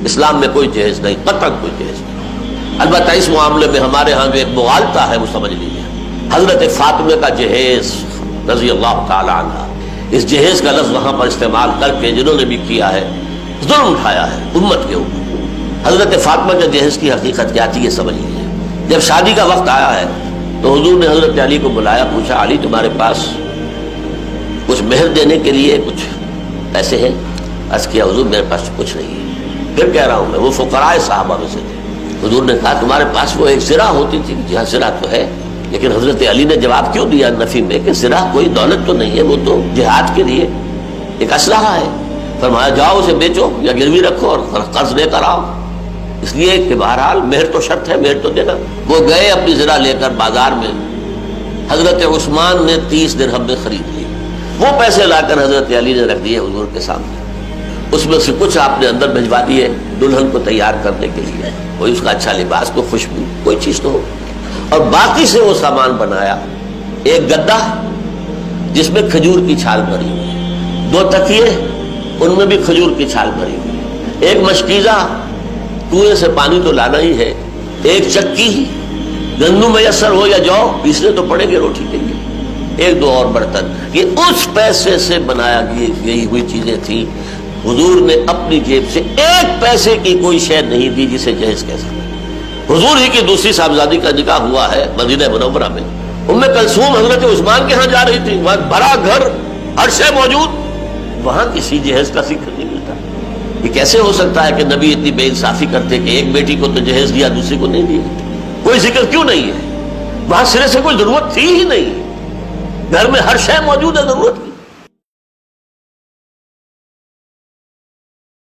اسلام میں کوئی جہیز نہیں، قطعاً کوئی جہیز نہیں۔ البتہ اس معاملے میں ہمارے ہاں ایک مغالطہ ہے، وہ سمجھ لیجیے۔ حضرت فاطمہ کا جہیز رضی اللہ تعالی عنہ، اس جہیز کا لفظ وہاں پر استعمال کر کے جنہوں نے بھی کیا ہے ظلم اٹھایا ہے امت کے اوپر۔ حضرت فاطمہ کے جہیز کی حقیقت کیا تھی یہ سمجھ لیجیے۔ جب شادی کا وقت آیا ہے تو حضور نے حضرت علی کو بلایا، پوچھا علی تمہارے پاس کچھ مہر دینے کے لیے کچھ پیسے ہیں؟ عرض کیا حضور میرے پاس کچھ نہیں ہے۔ پھر کہہ رہا ہوں میں وہ فقراء صحابہ میں سے تھے۔ حضور نے کہا تمہارے پاس وہ ایک زرہ ہوتی تھی؟ جی ہاں زرہ تو ہے۔ لیکن حضرت علی نے جواب کیوں دیا نفی میں کہ زرہ کوئی دولت تو نہیں ہے، وہ تو جہاد کے لیے ایک اسلحہ ہے۔ فرمایا جاؤ اسے بیچو یا گروی رکھو اور قرض لے کر آؤ، اس لیے کہ بہرحال مہر تو شرط ہے، مہر تو دینا۔ وہ گئے اپنی زرہ لے کر بازار میں، حضرت عثمان نے 30 درہم میں خرید لی۔ وہ پیسے لا کر حضرت علی نے رکھ دیے حضور کے سامنے، اس میں سے کچھ آپ نے اندر بھجوا دیے دلہن کو تیار کرنے کے لیے، کوئی اس کا اچھا لباس، کوئی خوشبو، کوئی چیز تو ہو، اور باقی سے وہ سامان بنایا۔ ایک گدا جس میں کھجور کی چھال بھری ہوئی، 2 تکیے ان میں بھی کھجور کی چھال بھری ہوئی، ایک مشکیزہ کنویں سے پانی تو لانا ہی ہے، ایک چکی گندم میسر ہو یا جو پیسنے تو پڑیں گے روٹی کے لیے، 1-2 اور برتن۔ یہ اس پیسے سے بنایا گئی ہوئی چیزیں تھیں۔ حضور نے اپنی جیب سے 1 پیسے کی کوئی شے نہیں دی جسے جہیز کہہ سکتے۔ حضور ہی کی دوسری صاحبزادی کا نکاح ہوا ہے مدینہ منورہ میں، ام کلثوم حضرت عثمان کے ہاں جا رہی تھی، وہاں بڑا گھر، ہر شے موجود، وہاں کسی جہیز کا ذکر نہیں ملتا۔ یہ کیسے ہو سکتا ہے کہ نبی اتنی بے انصافی کرتے کہ ایک بیٹی کو تو جہیز دیا دوسری کو نہیں دیا؟ کوئی ذکر کیوں نہیں ہے؟ وہاں سرے سے کوئی ضرورت تھی ہی نہیں، گھر میں ہر شے موجود ہے ضرورت کی۔